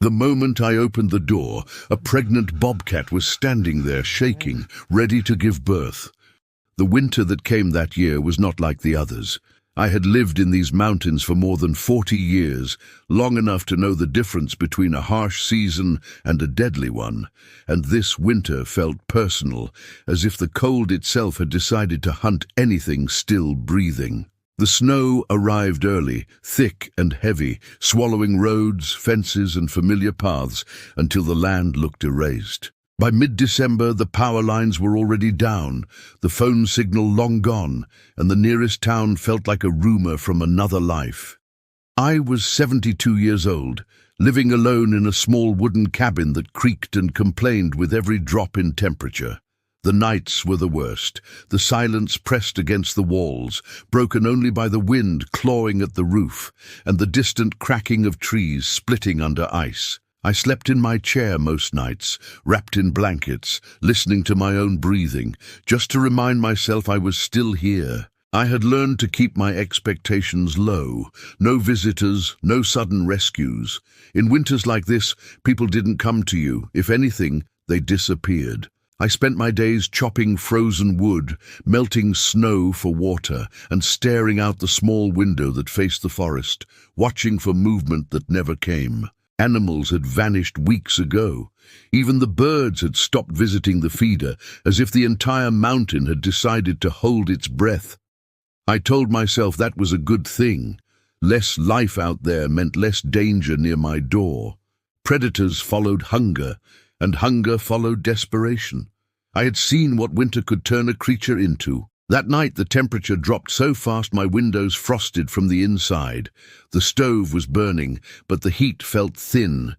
The moment I opened the door, a pregnant bobcat was standing there, shaking, ready to give birth. The winter that came that year was not like the others. I had lived in these mountains for more than 40 years, long enough to know the difference between a harsh season and a deadly one, and this winter felt personal, as if the cold itself had decided to hunt anything still breathing. The snow arrived early, thick and heavy, swallowing roads, fences and familiar paths until the land looked erased. By mid-December, the power lines were already down, the phone signal long gone, and the nearest town felt like a rumor from another life. I was 72 years old, living alone in a small wooden cabin that creaked and complained with every drop in temperature. The nights were the worst, the silence pressed against the walls, broken only by the wind clawing at the roof, and the distant cracking of trees splitting under ice. I slept in my chair most nights, wrapped in blankets, listening to my own breathing, just to remind myself I was still here. I had learned to keep my expectations low. No visitors, no sudden rescues. In winters like this, people didn't come to you. If anything, they disappeared. I spent my days chopping frozen wood, melting snow for water, and staring out the small window that faced the forest, watching for movement that never came. Animals had vanished weeks ago. Even the birds had stopped visiting the feeder, as if the entire mountain had decided to hold its breath. I told myself that was a good thing. Less life out there meant less danger near my door. Predators followed hunger, and hunger followed desperation. I had seen what winter could turn a creature into. That night the temperature dropped so fast my windows frosted from the inside. The stove was burning, but the heat felt thin,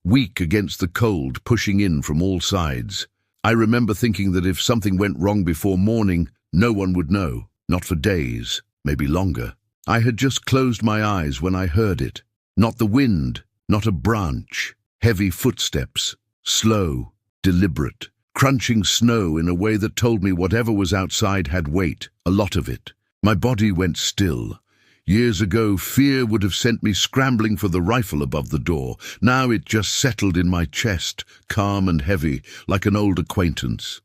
weak against the cold pushing in from all sides. I remember thinking that if something went wrong before morning, no one would know, not for days, maybe longer. I had just closed my eyes when I heard it. Not the wind, not a branch. Heavy footsteps, slow, deliberate. Crunching snow in a way that told me whatever was outside had weight, a lot of it. My body went still. Years ago, fear would have sent me scrambling for the rifle above the door. Now it just settled in my chest, calm and heavy, like an old acquaintance.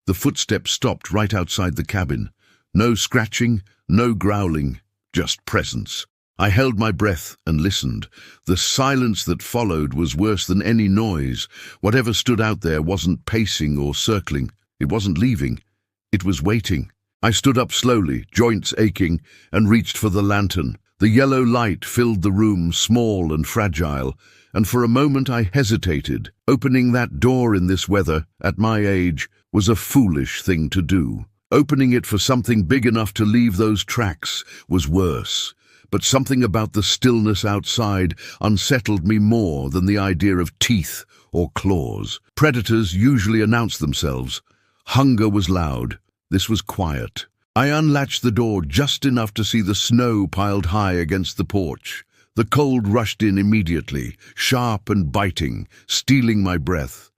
The footsteps stopped right outside the cabin. No scratching, no growling, just presence. I held my breath and listened. The silence that followed was worse than any noise. Whatever stood out there wasn't pacing or circling. It wasn't leaving. It was waiting. I stood up slowly, joints aching, and reached for the lantern. The yellow light filled the room, small and fragile, and for a moment I hesitated. Opening that door in this weather, at my age, was a foolish thing to do. Opening it for something big enough to leave those tracks was worse. But something about the stillness outside unsettled me more than the idea of teeth or claws. Predators usually announce themselves. Hunger was loud. This was quiet. I unlatched the door just enough to see the snow piled high against the porch. The cold rushed in immediately, sharp and biting, stealing my breath.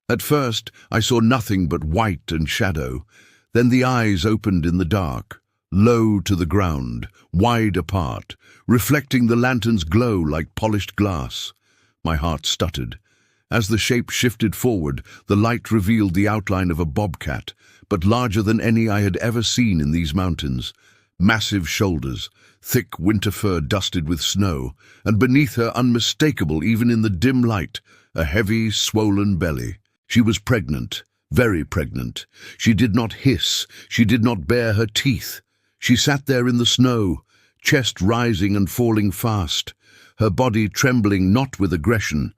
At first, I saw nothing but white and shadow. Then the eyes opened in the dark. Low to the ground, wide apart, reflecting the lantern's glow like polished glass. My heart stuttered. As the shape shifted forward, the light revealed the outline of a bobcat, but larger than any I had ever seen in these mountains. Massive shoulders, thick winter fur dusted with snow, and beneath her, unmistakable even in the dim light, a heavy, swollen belly. She was pregnant, very pregnant. She did not hiss, she did not bare her teeth. She sat there in the snow, chest rising and falling fast, her body trembling not with aggression,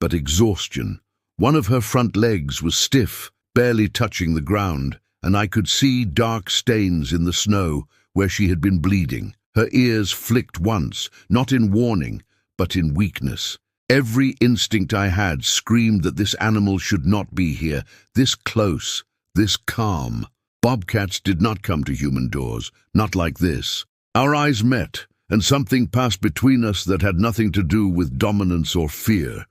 but exhaustion. One of her front legs was stiff, barely touching the ground, and I could see dark stains in the snow where she had been bleeding. Her ears flicked once, not in warning, but in weakness. Every instinct I had screamed that this animal should not be here, this close, this calm. Bobcats did not come to human doors, not like this. Our eyes met, and something passed between us that had nothing to do with dominance or fear.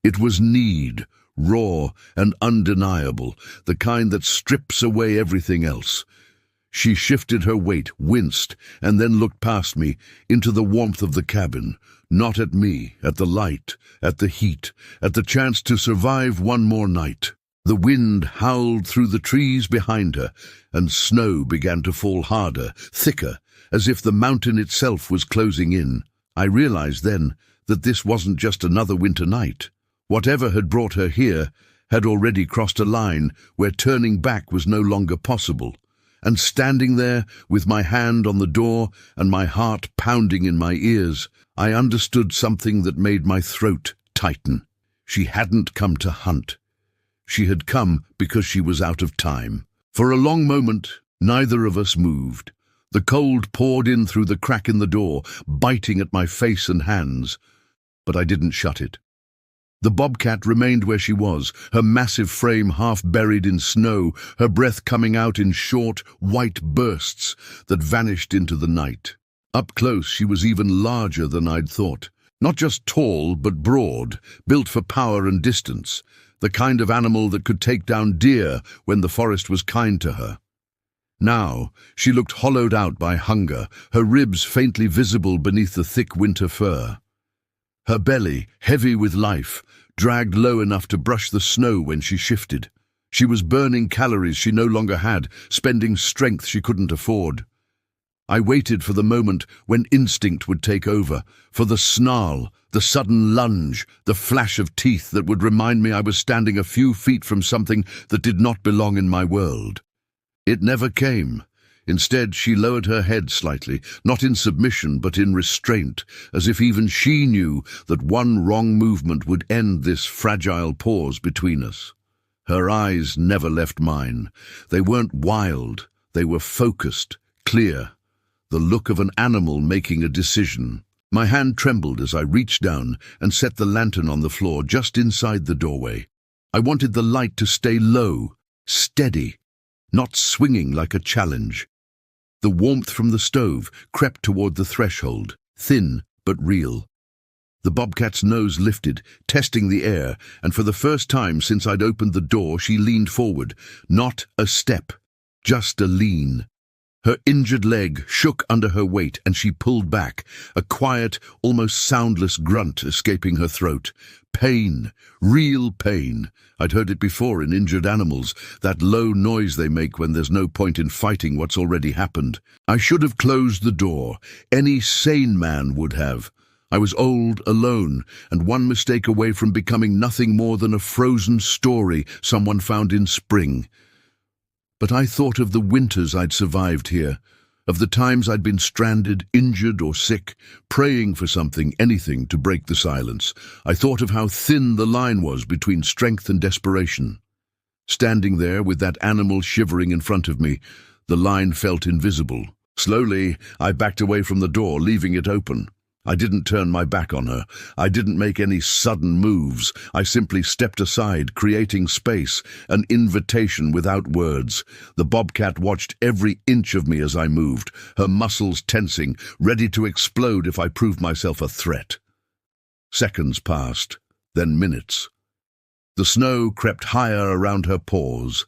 It was need, raw and undeniable, the kind that strips away everything else. She shifted her weight, winced, and then looked past me, into the warmth of the cabin, Not at me, at the light, at the heat, at the chance to survive one more night. The wind howled through the trees behind her, and snow began to fall harder, thicker, as if the mountain itself was closing in. I realized then that this wasn't just another winter night. Whatever had brought her here had already crossed a line where turning back was no longer possible. And standing there, with my hand on the door and my heart pounding in my ears, I understood something that made my throat tighten. She hadn't come to hunt. She had come because she was out of time. For a long moment, neither of us moved. The cold poured in through the crack in the door, biting at my face and hands. But I didn't shut it. The bobcat remained where she was, her massive frame half buried in snow, her breath coming out in short, white bursts that vanished into the night. Up close, she was even larger than I'd thought. Not just tall, but broad, built for power and distance, the kind of animal that could take down deer when the forest was kind to her. Now, she looked hollowed out by hunger, her ribs faintly visible beneath the thick winter fur. Her belly, heavy with life, dragged low enough to brush the snow when she shifted. She was burning calories she no longer had, spending strength she couldn't afford. I waited for the moment when instinct would take over, for the snarl, the sudden lunge, the flash of teeth that would remind me I was standing a few feet from something that did not belong in my world. It never came. Instead, she lowered her head slightly, not in submission but in restraint, as if even she knew that one wrong movement would end this fragile pause between us. Her eyes never left mine. They weren't wild. They were focused, clear. The look of an animal making a decision. My hand trembled as I reached down and set the lantern on the floor just inside the doorway. I wanted the light to stay low, steady, not swinging like a challenge. The warmth from the stove crept toward the threshold, thin but real. The bobcat's nose lifted, testing the air, and for the first time since I'd opened the door, she leaned forward. Not a step, just a lean. Her injured leg shook under her weight, and she pulled back, a quiet, almost soundless grunt escaping her throat. Pain, real pain. I'd heard it before in injured animals, that low noise they make when there's no point in fighting what's already happened. I should have closed the door. Any sane man would have. I was old, alone, and one mistake away from becoming nothing more than a frozen story someone found in spring. But I thought of the winters I'd survived here, of the times I'd been stranded, injured or sick, praying for something, anything, to break the silence. I thought of how thin the line was between strength and desperation. Standing there with that animal shivering in front of me, the line felt invisible. Slowly, I backed away from the door, leaving it open. I didn't turn my back on her. I didn't make any sudden moves. I simply stepped aside, creating space, an invitation without words. The bobcat watched every inch of me as I moved, her muscles tensing, ready to explode if I proved myself a threat. Seconds passed, then minutes. The snow crept higher around her paws.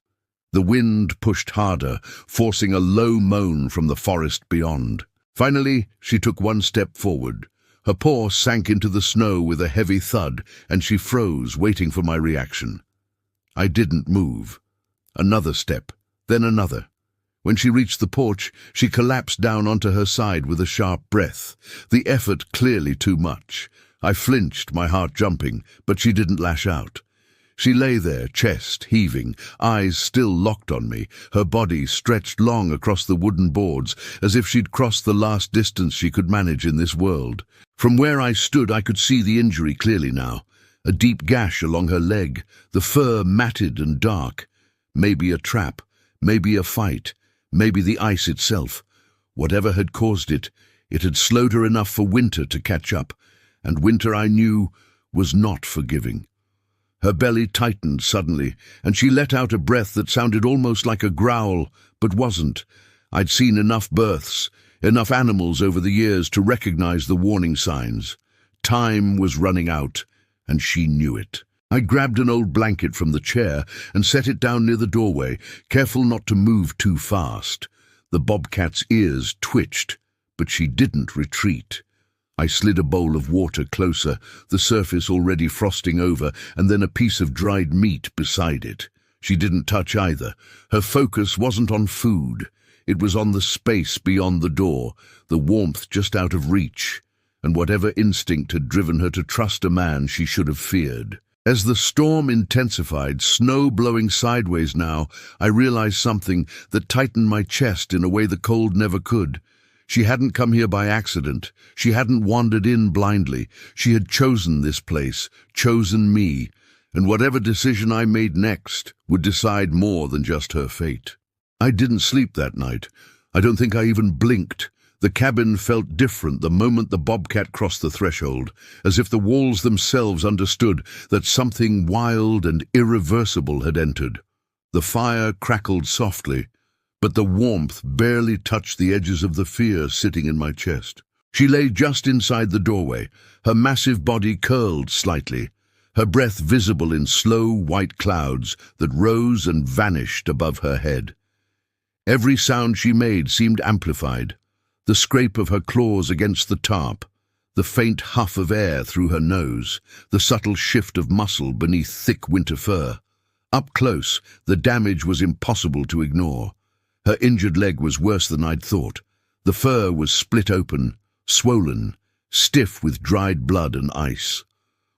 The wind pushed harder, forcing a low moan from the forest beyond. Finally, she took one step forward. Her paw sank into the snow with a heavy thud, and she froze, waiting for my reaction. I didn't move. Another step, then another. When she reached the porch, she collapsed down onto her side with a sharp breath, the effort clearly too much. I flinched, my heart jumping, but she didn't lash out. She lay there, chest heaving, eyes still locked on me, her body stretched long across the wooden boards, as if she'd crossed the last distance she could manage in this world. From where I stood, I could see the injury clearly now. A deep gash along her leg, the fur matted and dark. Maybe a trap, maybe a fight, maybe the ice itself. Whatever had caused it, it had slowed her enough for winter to catch up, and winter, I knew, was not forgiving. Her belly tightened suddenly, and she let out a breath that sounded almost like a growl, but wasn't. I'd seen enough births, enough animals over the years to recognize the warning signs. Time was running out, and she knew it. I grabbed an old blanket from the chair and set it down near the doorway, careful not to move too fast. The bobcat's ears twitched, but she didn't retreat. I slid a bowl of water closer, the surface already frosting over, and then a piece of dried meat beside it. She didn't touch either. Her focus wasn't on food. It was on the space beyond the door, the warmth just out of reach, and whatever instinct had driven her to trust a man she should have feared. As the storm intensified, snow blowing sideways now, I realized something that tightened my chest in a way the cold never could. She hadn't come here by accident. She hadn't wandered in blindly. She had chosen this place, chosen me, and whatever decision I made next would decide more than just her fate. I didn't sleep that night. I don't think I even blinked. The cabin felt different the moment the Bobcat crossed the threshold, as if the walls themselves understood that something wild and irreversible had entered. The fire crackled softly, but the warmth barely touched the edges of the fear sitting in my chest. She lay just inside the doorway, her massive body curled slightly, her breath visible in slow white clouds that rose and vanished above her head. Every sound she made seemed amplified. The scrape of her claws against the tarp, the faint huff of air through her nose, the subtle shift of muscle beneath thick winter fur. Up close, the damage was impossible to ignore. Her injured leg was worse than I'd thought. The fur was split open, swollen, stiff with dried blood and ice.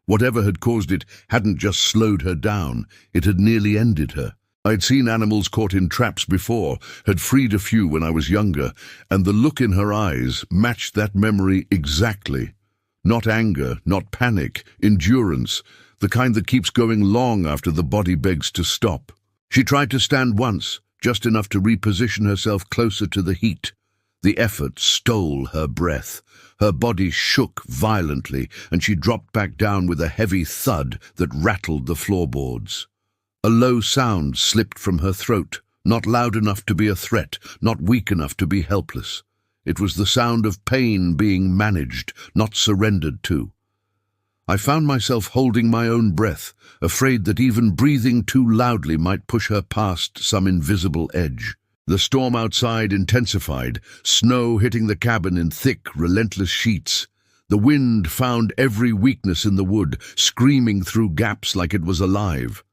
Whatever had caused it hadn't just slowed her down, it had nearly ended her. I'd seen animals caught in traps before, had freed a few when I was younger, and the look in her eyes matched that memory exactly. Not anger, not panic, endurance, the kind that keeps going long after the body begs to stop. She tried to stand once, just enough to reposition herself closer to the heat. The effort stole her breath. Her body shook violently, and she dropped back down with a heavy thud that rattled the floorboards. A low sound slipped from her throat, not loud enough to be a threat, not weak enough to be helpless. It was the sound of pain being managed, not surrendered to. I found myself holding my own breath, afraid that even breathing too loudly might push her past some invisible edge. The storm outside intensified, snow hitting the cabin in thick, relentless sheets. The wind found every weakness in the wood, screaming through gaps like it was alive.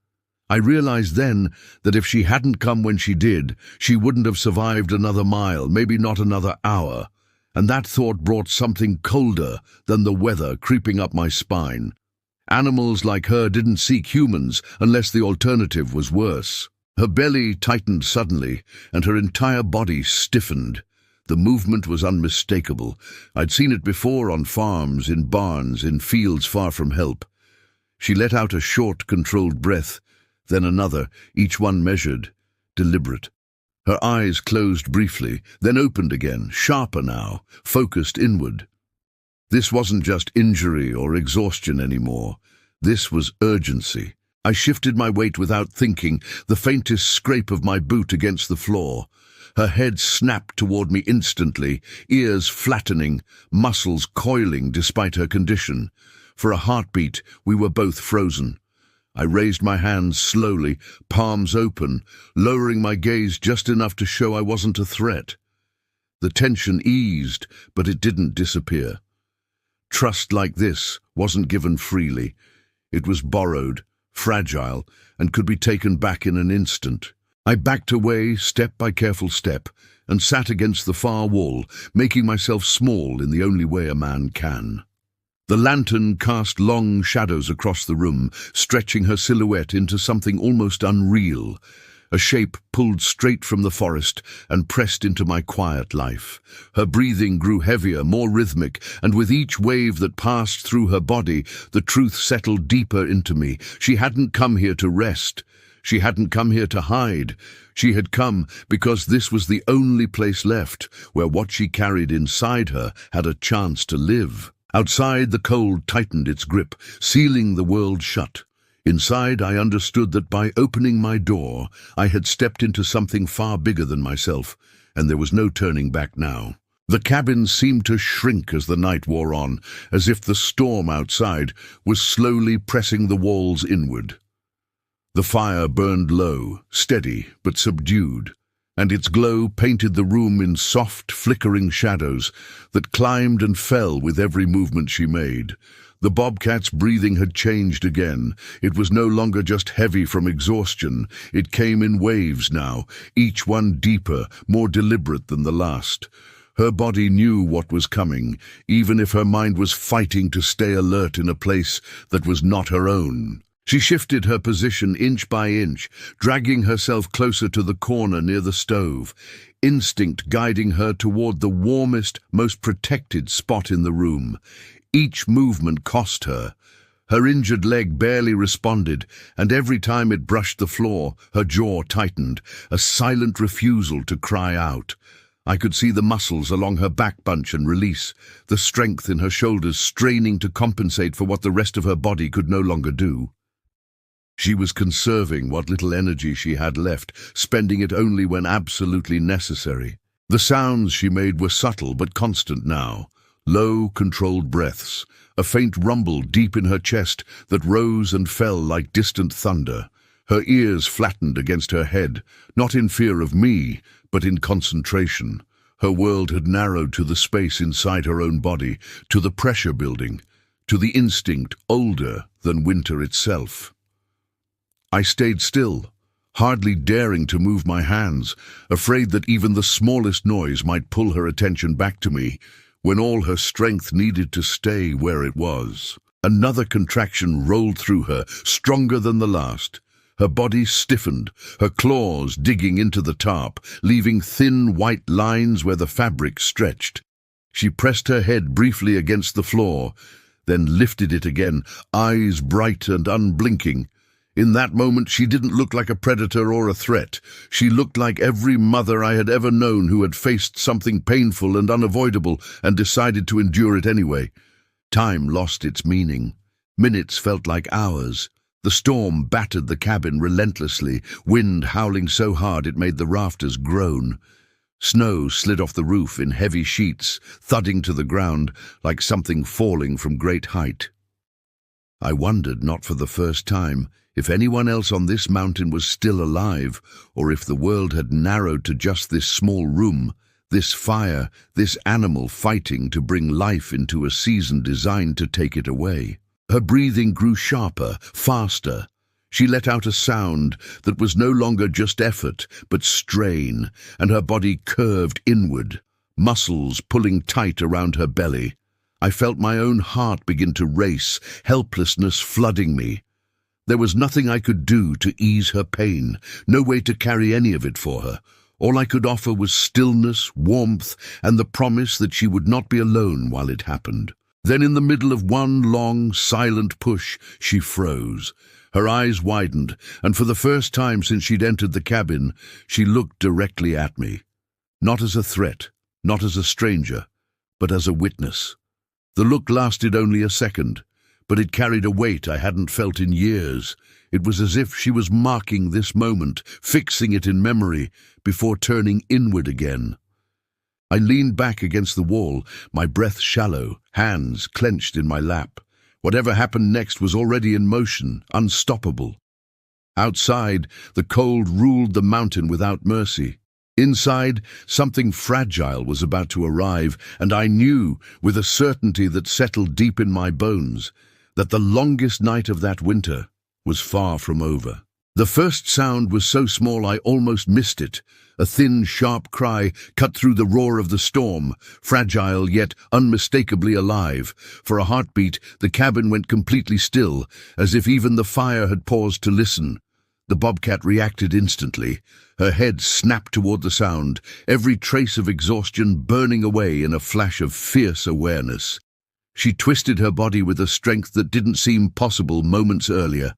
I realized then that if she hadn't come when she did, she wouldn't have survived another mile, maybe not another hour. And that thought brought something colder than the weather creeping up my spine. Animals like her didn't seek humans unless the alternative was worse. Her belly tightened suddenly, and her entire body stiffened. The movement was unmistakable. I'd seen it before on farms, in barns, in fields far from help. She let out a short, controlled breath, then another, each one measured, deliberate. Her eyes closed briefly, then opened again, sharper now, focused inward. This wasn't just injury or exhaustion anymore. This was urgency. I shifted my weight without thinking, the faintest scrape of my boot against the floor. Her head snapped toward me instantly, ears flattening, muscles coiling despite her condition. For a heartbeat, we were both frozen. I raised my hands slowly, palms open, lowering my gaze just enough to show I wasn't a threat. The tension eased, but it didn't disappear. Trust like this wasn't given freely. It was borrowed, fragile, and could be taken back in an instant. I backed away, step by careful step, and sat against the far wall, making myself small in the only way a man can. The lantern cast long shadows across the room, stretching her silhouette into something almost unreal, a shape pulled straight from the forest and pressed into my quiet life. Her breathing grew heavier, more rhythmic, and with each wave that passed through her body, the truth settled deeper into me. She hadn't come here to rest. She hadn't come here to hide. She had come because this was the only place left where what she carried inside her had a chance to live. Outside, the cold tightened its grip, sealing the world shut. Inside, I understood that by opening my door, I had stepped into something far bigger than myself, and there was no turning back now. The cabin seemed to shrink as the night wore on, as if the storm outside was slowly pressing the walls inward. The fire burned low, steady but subdued, and its glow painted the room in soft, flickering shadows that climbed and fell with every movement she made. The bobcat's breathing had changed again. It was no longer just heavy from exhaustion. It came in waves now, each one deeper, more deliberate than the last. Her body knew what was coming, even if her mind was fighting to stay alert in a place that was not her own. She shifted her position inch by inch, dragging herself closer to the corner near the stove, instinct guiding her toward the warmest, most protected spot in the room. Each movement cost her. Her injured leg barely responded, and every time it brushed the floor, her jaw tightened, a silent refusal to cry out. I could see the muscles along her back bunch and release, the strength in her shoulders straining to compensate for what the rest of her body could no longer do. She was conserving what little energy she had left, spending it only when absolutely necessary. The sounds she made were subtle but constant now. Low, controlled breaths, a faint rumble deep in her chest that rose and fell like distant thunder. Her ears flattened against her head, not in fear of me, but in concentration. Her world had narrowed to the space inside her own body, to the pressure building, to the instinct older than winter itself. I stayed still, hardly daring to move my hands, afraid that even the smallest noise might pull her attention back to me, when all her strength needed to stay where it was. Another contraction rolled through her, stronger than the last. Her body stiffened, her claws digging into the tarp, leaving thin white lines where the fabric stretched. She pressed her head briefly against the floor, then lifted it again, eyes bright and unblinking. In that moment, she didn't look like a predator or a threat. She looked like every mother I had ever known who had faced something painful and unavoidable and decided to endure it anyway. Time lost its meaning. Minutes felt like hours. The storm battered the cabin relentlessly, wind howling so hard it made the rafters groan. Snow slid off the roof in heavy sheets, thudding to the ground like something falling from great height. I wondered, not for the first time, if anyone else on this mountain was still alive, or if the world had narrowed to just this small room, this fire, this animal fighting to bring life into a season designed to take it away. Her breathing grew sharper, faster. She let out a sound that was no longer just effort, but strain, and her body curved inward, muscles pulling tight around her belly. I felt my own heart begin to race, helplessness flooding me. There was nothing I could do to ease her pain, no way to carry any of it for her. All I could offer was stillness, warmth, and the promise that she would not be alone while it happened. Then in the middle of one long, silent push, she froze. Her eyes widened, and for the first time since she'd entered the cabin, she looked directly at me. Not as a threat, not as a stranger, but as a witness. The look lasted only a second, but it carried a weight I hadn't felt in years. It was as if she was marking this moment, fixing it in memory, before turning inward again. I leaned back against the wall, my breath shallow, hands clenched in my lap. Whatever happened next was already in motion, unstoppable. Outside, the cold ruled the mountain without mercy. Inside, something fragile was about to arrive, and I knew, with a certainty that settled deep in my bones, that the longest night of that winter was far from over. The first sound was so small I almost missed it. A thin, sharp cry cut through the roar of the storm, fragile yet unmistakably alive. For a heartbeat, the cabin went completely still, as if even the fire had paused to listen. The bobcat reacted instantly. Her head snapped toward the sound, every trace of exhaustion burning away in a flash of fierce awareness. She twisted her body with a strength that didn't seem possible moments earlier,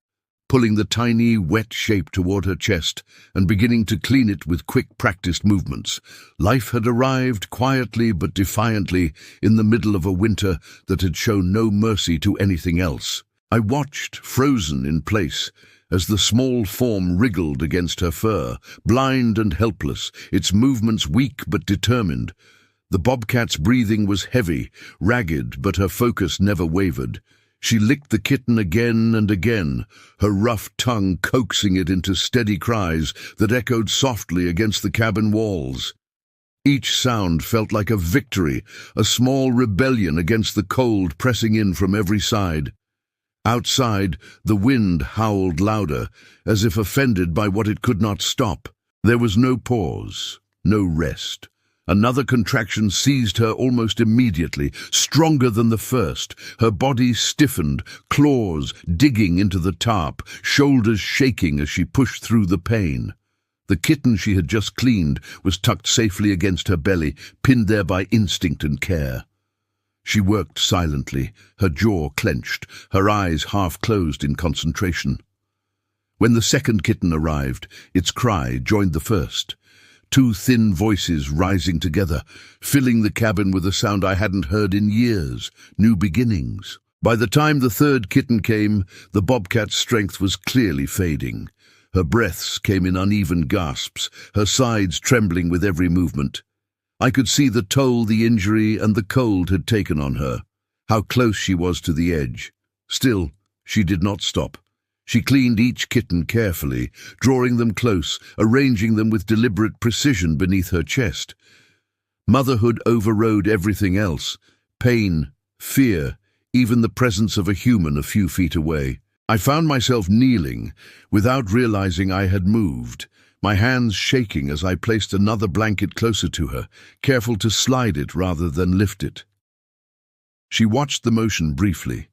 pulling the tiny, wet shape toward her chest and beginning to clean it with quick, practiced movements. Life had arrived quietly but defiantly in the middle of a winter that had shown no mercy to anything else. I watched, frozen in place, as the small form wriggled against her fur, blind and helpless, its movements weak but determined. The bobcat's breathing was heavy, ragged, but her focus never wavered. She licked the kitten again and again, her rough tongue coaxing it into steady cries that echoed softly against the cabin walls. Each sound felt like a victory, a small rebellion against the cold pressing in from every side. Outside, the wind howled louder, as if offended by what it could not stop. There was no pause, no rest. Another contraction seized her almost immediately, stronger than the first. Her body stiffened, claws digging into the tarp, shoulders shaking as she pushed through the pain. The kitten she had just cleaned was tucked safely against her belly, pinned there by instinct and care. She worked silently, her jaw clenched, her eyes half closed in concentration. When the second kitten arrived, its cry joined the first. Two thin voices rising together, filling the cabin with a sound I hadn't heard in years, new beginnings. By the time the third kitten came, the bobcat's strength was clearly fading. Her breaths came in uneven gasps, her sides trembling with every movement. I could see the toll the injury and the cold had taken on her, how close she was to the edge. Still, she did not stop. She cleaned each kitten carefully, drawing them close, arranging them with deliberate precision beneath her chest. Motherhood overrode everything else: pain, fear, even the presence of a human a few feet away. I found myself kneeling, without realizing I had moved, my hands shaking as I placed another blanket closer to her, careful to slide it rather than lift it. She watched the motion briefly,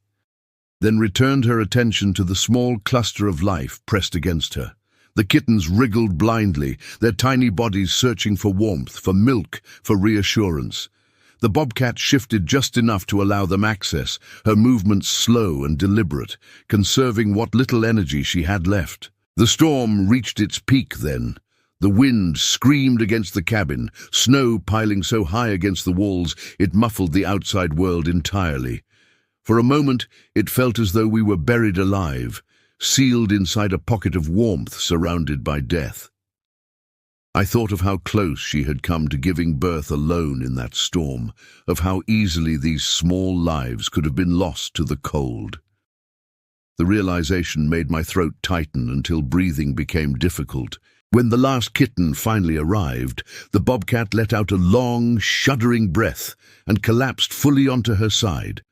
then returned her attention to the small cluster of life pressed against her. The kittens wriggled blindly, their tiny bodies searching for warmth, for milk, for reassurance. The bobcat shifted just enough to allow them access, her movements slow and deliberate, conserving what little energy she had left. The storm reached its peak then. The wind screamed against the cabin, snow piling so high against the walls it muffled the outside world entirely. For a moment, it felt as though we were buried alive, sealed inside a pocket of warmth surrounded by death. I thought of how close she had come to giving birth alone in that storm, of how easily these small lives could have been lost to the cold. The realization made my throat tighten until breathing became difficult. When the last kitten finally arrived, the bobcat let out a long, shuddering breath and collapsed fully onto her side.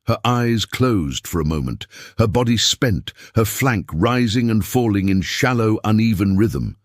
Her eyes closed for a moment, her body spent, her flank rising and falling in shallow, uneven rhythm.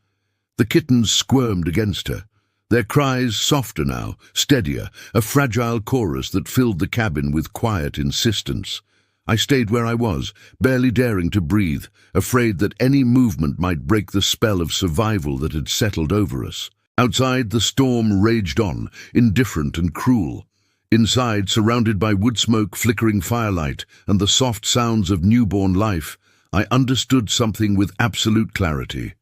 The kittens squirmed against her, their cries softer now, steadier, a fragile chorus that filled the cabin with quiet insistence. I stayed where I was, barely daring to breathe, afraid that any movement might break the spell of survival that had settled over us. Outside, the storm raged on, indifferent and cruel. Inside, surrounded by wood smoke, flickering firelight, and the soft sounds of newborn life, I understood something with absolute clarity.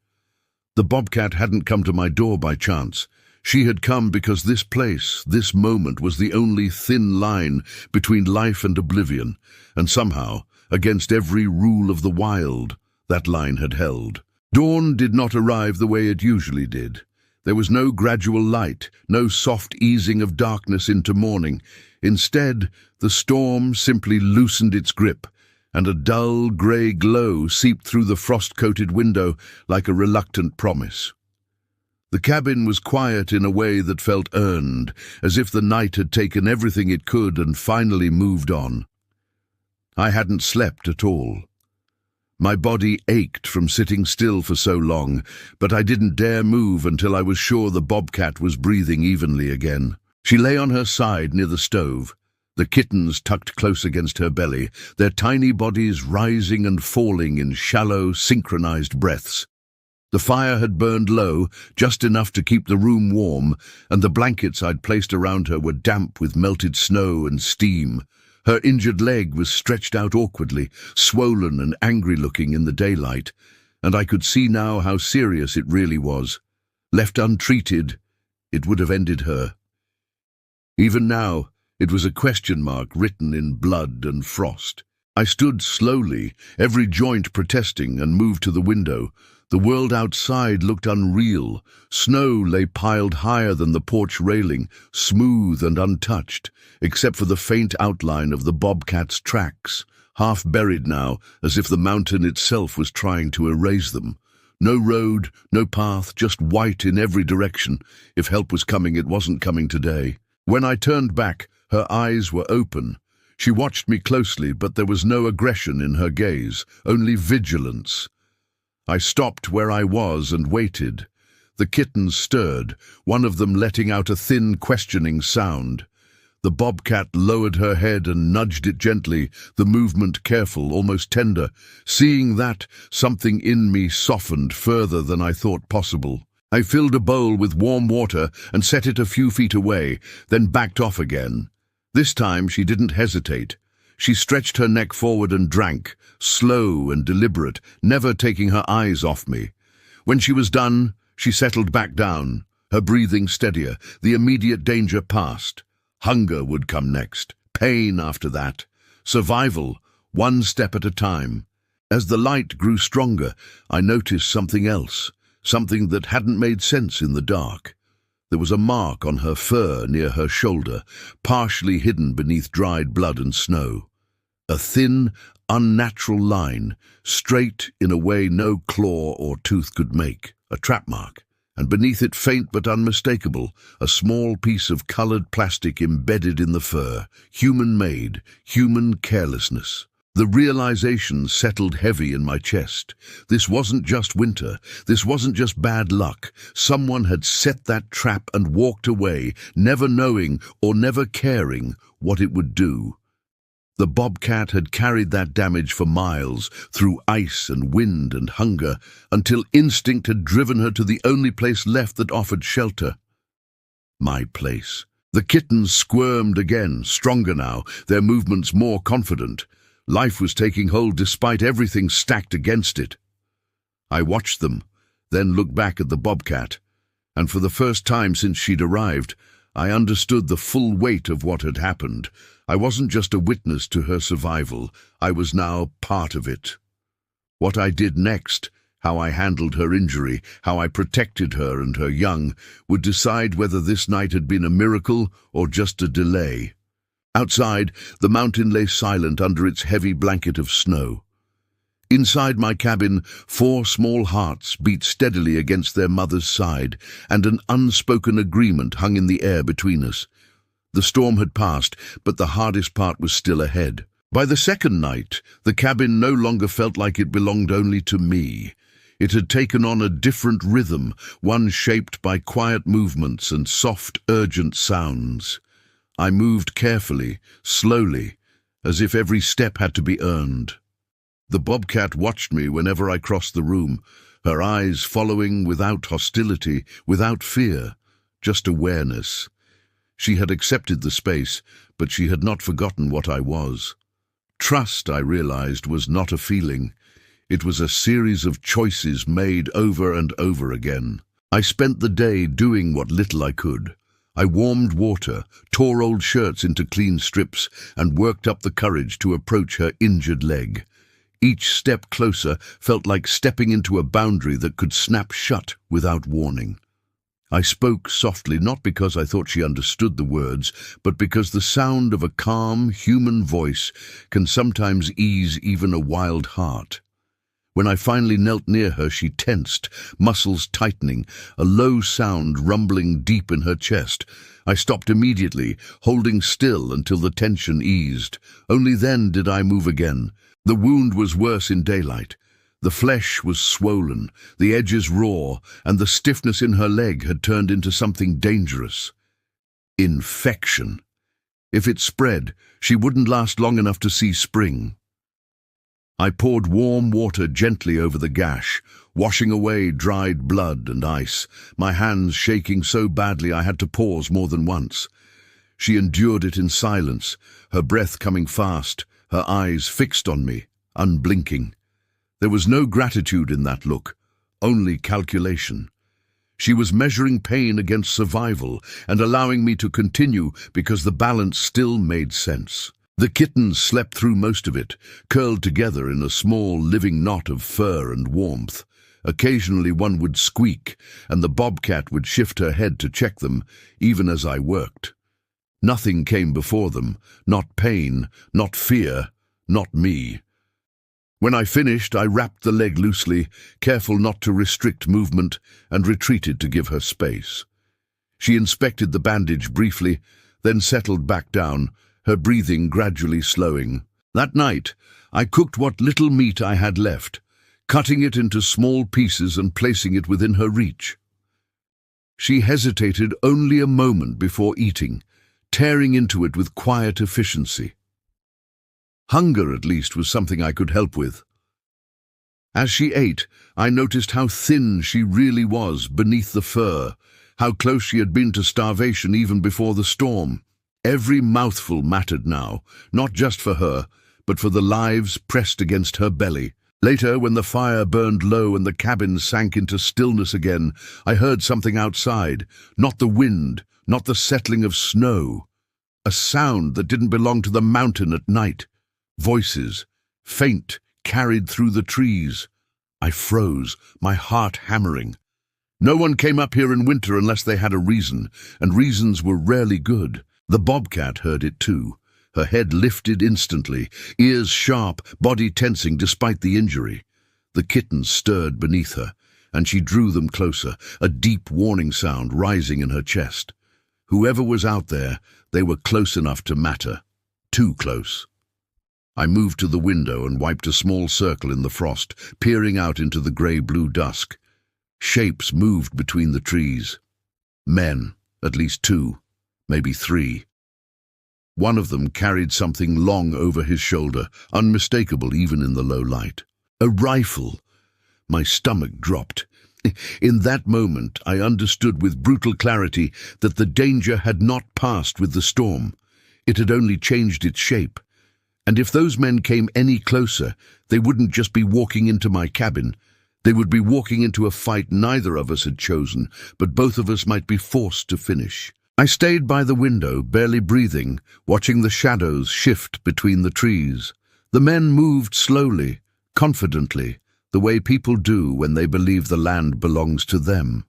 The bobcat hadn't come to my door by chance. She had come because this place, this moment, was the only thin line between life and oblivion, and somehow, against every rule of the wild, that line had held. Dawn did not arrive the way it usually did. There was no gradual light, no soft easing of darkness into morning. Instead, the storm simply loosened its grip, and a dull grey glow seeped through the frost-coated window like a reluctant promise. The cabin was quiet in a way that felt earned, as if the night had taken everything it could and finally moved on. I hadn't slept at all. My body ached from sitting still for so long, but I didn't dare move until I was sure the bobcat was breathing evenly again. She lay on her side near the stove, the kittens tucked close against her belly, their tiny bodies rising and falling in shallow, synchronized breaths. The fire had burned low, just enough to keep the room warm, and the blankets I'd placed around her were damp with melted snow and steam. Her injured leg was stretched out awkwardly, swollen and angry-looking in the daylight, and I could see now how serious it really was. Left untreated, it would have ended her. Even now, it was a question mark written in blood and frost. I stood slowly, every joint protesting, and moved to the window. The world outside looked unreal. Snow lay piled higher than the porch railing, smooth and untouched, except for the faint outline of the bobcat's tracks, half buried now, as if the mountain itself was trying to erase them. No road, no path, just white in every direction. If help was coming, it wasn't coming today. When I turned back, her eyes were open. She watched me closely, but there was no aggression in her gaze, only vigilance. I stopped where I was and waited. The kittens stirred, one of them letting out a thin, questioning sound. The bobcat lowered her head and nudged it gently, the movement careful, almost tender. Seeing that, something in me softened further than I thought possible. I filled a bowl with warm water and set it a few feet away, then backed off again. This time she didn't hesitate. She stretched her neck forward and drank, slow and deliberate, never taking her eyes off me. When she was done, she settled back down, her breathing steadier. The immediate danger passed. Hunger would come next, pain after that, survival, one step at a time. As the light grew stronger, I noticed something else, something that hadn't made sense in the dark. There was a mark on her fur near her shoulder, partially hidden beneath dried blood and snow. A thin, unnatural line, straight in a way no claw or tooth could make, a trap mark. And beneath it, faint but unmistakable, a small piece of colored plastic embedded in the fur, human-made, human carelessness. The realization settled heavy in my chest. This wasn't just winter. This wasn't just bad luck. Someone had set that trap and walked away, never knowing or never caring what it would do. The bobcat had carried that damage for miles, through ice and wind and hunger, until instinct had driven her to the only place left that offered shelter. My place. The kittens squirmed again, stronger now, their movements more confident. Life was taking hold despite everything stacked against it. I watched them, then looked back at the bobcat, and for the first time since she'd arrived, I understood the full weight of what had happened. I wasn't just a witness to her survival, I was now part of it. What I did next, how I handled her injury, how I protected her and her young, would decide whether this night had been a miracle or just a delay. Outside, the mountain lay silent under its heavy blanket of snow. Inside my cabin, 4 small hearts beat steadily against their mother's side, and an unspoken agreement hung in the air between us. The storm had passed, but the hardest part was still ahead. By the second night, the cabin no longer felt like it belonged only to me. It had taken on a different rhythm, one shaped by quiet movements and soft, urgent sounds. I moved carefully, slowly, as if every step had to be earned. The bobcat watched me whenever I crossed the room, her eyes following without hostility, without fear, just awareness. She had accepted the space, but she had not forgotten what I was. Trust, I realized, was not a feeling. It was a series of choices made over and over again. I spent the day doing what little I could. I warmed water, tore old shirts into clean strips, and worked up the courage to approach her injured leg. Each step closer felt like stepping into a boundary that could snap shut without warning. I spoke softly, not because I thought she understood the words, but because the sound of a calm, human voice can sometimes ease even a wild heart. When I finally knelt near her, she tensed, muscles tightening, a low sound rumbling deep in her chest. I stopped immediately, holding still until the tension eased. Only then did I move again. The wound was worse in daylight. The flesh was swollen, the edges raw, and the stiffness in her leg had turned into something dangerous. Infection. If it spread, she wouldn't last long enough to see spring. I poured warm water gently over the gash, washing away dried blood and ice, my hands shaking so badly I had to pause more than once. She endured it in silence, her breath coming fast, her eyes fixed on me, unblinking. There was no gratitude in that look, only calculation. She was measuring pain against survival and allowing me to continue because the balance still made sense. The kittens slept through most of it, curled together in a small living knot of fur and warmth. Occasionally one would squeak, and the bobcat would shift her head to check them, even as I worked. Nothing came before them, not pain, not fear, not me. When I finished, I wrapped the leg loosely, careful not to restrict movement, and retreated to give her space. She inspected the bandage briefly, then settled back down, her breathing gradually slowing. That night, I cooked what little meat I had left, cutting it into small pieces and placing it within her reach. She hesitated only a moment before eating, tearing into it with quiet efficiency. Hunger, at least, was something I could help with. As she ate, I noticed how thin she really was beneath the fur, how close she had been to starvation even before the storm. Every mouthful mattered now, not just for her, but for the lives pressed against her belly. Later, when the fire burned low and the cabin sank into stillness again, I heard something outside, not the wind, not the settling of snow. A sound that didn't belong to the mountain at night. Voices, faint, carried through the trees. I froze, my heart hammering. No one came up here in winter unless they had a reason, and reasons were rarely good. The bobcat heard it too. Her head lifted instantly, ears sharp, body tensing despite the injury. The kittens stirred beneath her, and she drew them closer, a deep warning sound rising in her chest. Whoever was out there, they were close enough to matter. Too close. I moved to the window and wiped a small circle in the frost, peering out into the grey-blue dusk. Shapes moved between the trees. Men, at least two, maybe three. One of them carried something long over his shoulder, unmistakable even in the low light. A rifle. My stomach dropped. In that moment, I understood with brutal clarity that the danger had not passed with the storm. It had only changed its shape. And if those men came any closer, they wouldn't just be walking into my cabin. They would be walking into a fight neither of us had chosen, but both of us might be forced to finish. I stayed by the window, barely breathing, watching the shadows shift between the trees. The men moved slowly, confidently, the way people do when they believe the land belongs to them.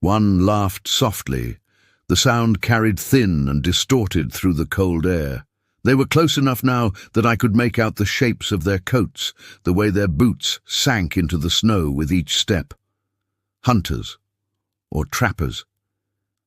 One laughed softly. The sound carried thin and distorted through the cold air. They were close enough now that I could make out the shapes of their coats, the way their boots sank into the snow with each step. Hunters, or trappers.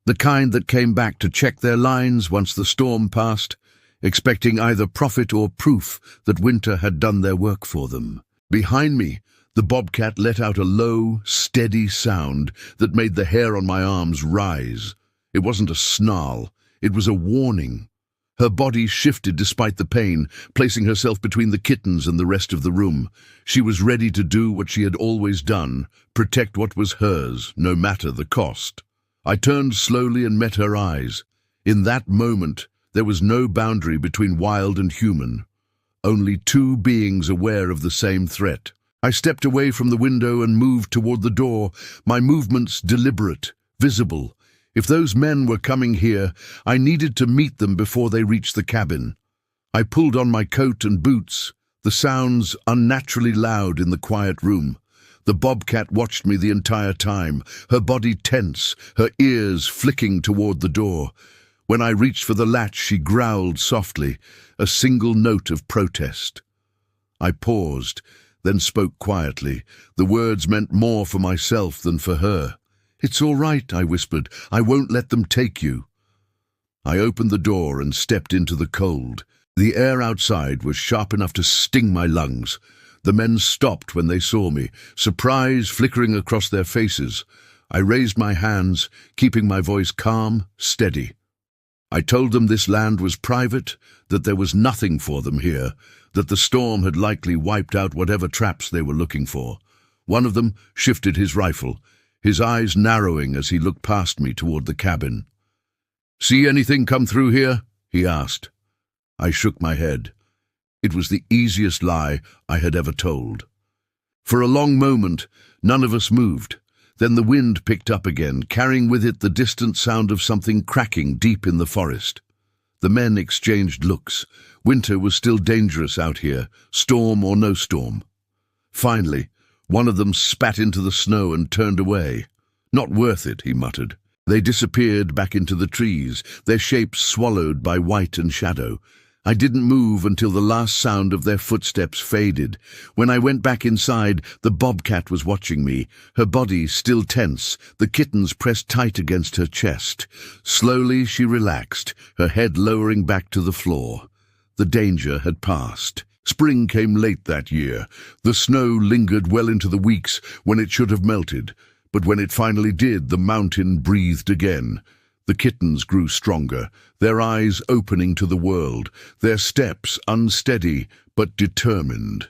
The kind that came back to check their lines once the storm passed, expecting either profit or proof that winter had done their work for them. Behind me, the bobcat let out a low, steady sound that made the hair on my arms rise. It wasn't a snarl, it was a warning. Her body shifted despite the pain, placing herself between the kittens and the rest of the room. She was ready to do what she had always done, protect what was hers, no matter the cost. I turned slowly and met her eyes. In that moment, there was no boundary between wild and human. Only two beings aware of the same threat. I stepped away from the window and moved toward the door, my movements deliberate, visible. If those men were coming here, I needed to meet them before they reached the cabin. I pulled on my coat and boots, the sounds unnaturally loud in the quiet room. The bobcat watched me the entire time, her body tense, her ears flicking toward the door. When I reached for the latch, she growled softly, a single note of protest. I paused, then spoke quietly. The words meant more for myself than for her. "It's all right," I whispered. "I won't let them take you." I opened the door and stepped into the cold. The air outside was sharp enough to sting my lungs. The men stopped when they saw me, surprise flickering across their faces. I raised my hands, keeping my voice calm, steady. I told them this land was private, that there was nothing for them here, that the storm had likely wiped out whatever traps they were looking for. One of them shifted his rifle, his eyes narrowing as he looked past me toward the cabin. "See anything come through here?" he asked. I shook my head. It was the easiest lie I had ever told. For a long moment, none of us moved. Then the wind picked up again, carrying with it the distant sound of something cracking deep in the forest. The men exchanged looks. Winter was still dangerous out here, storm or no storm. Finally, one of them spat into the snow and turned away. "Not worth it," he muttered. They disappeared back into the trees, their shapes swallowed by white and shadow. I didn't move until the last sound of their footsteps faded. When I went back inside, the bobcat was watching me, her body still tense, the kittens pressed tight against her chest. Slowly she relaxed, her head lowering back to the floor. The danger had passed. Spring came late that year. The snow lingered well into the weeks when it should have melted, but when it finally did, the mountain breathed again. The kittens grew stronger, their eyes opening to the world, their steps unsteady but determined.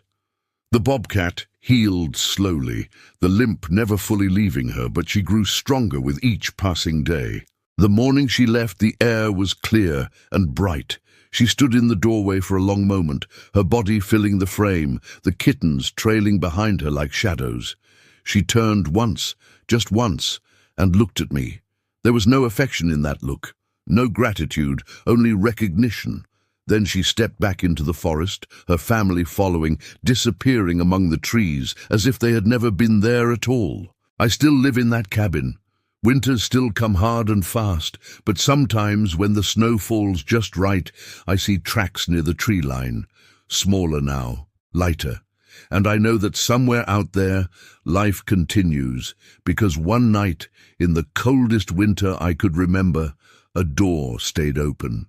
The bobcat healed slowly, the limp never fully leaving her, but she grew stronger with each passing day. The morning she left, the air was clear and bright. She stood in the doorway for a long moment, her body filling the frame, the kittens trailing behind her like shadows. She turned once, just once, and looked at me. There was no affection in that look, no gratitude, only recognition. Then she stepped back into the forest, her family following, disappearing among the trees, as if they had never been there at all. I still live in that cabin. Winters still come hard and fast, but sometimes when the snow falls just right, I see tracks near the tree line, smaller now, lighter. And I know that somewhere out there, life continues, because one night, in the coldest winter I could remember, a door stayed open.